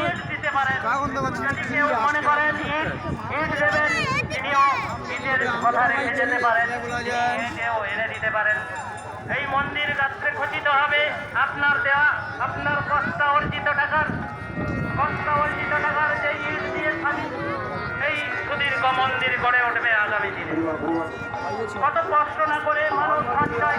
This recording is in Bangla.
ইট দিতে পারেন। যদি কেউ মনে করেন ইট দেবেন, তিনিও ইটের কথা রেখে যেতে পারেন, ইটেও এনে দিতে পারেন। এই মন্দির গাত্রে খচিত হবে আপনার দেওয়া, আপনার কষ্টা অর্জিত টাকার যে ইট দিয়ে স্বামী এই সুদীর্ঘ মন্দির গড়ে উঠবে আগামী দিনে। কত কষ্ট না করে মানুষ সঞ্চয়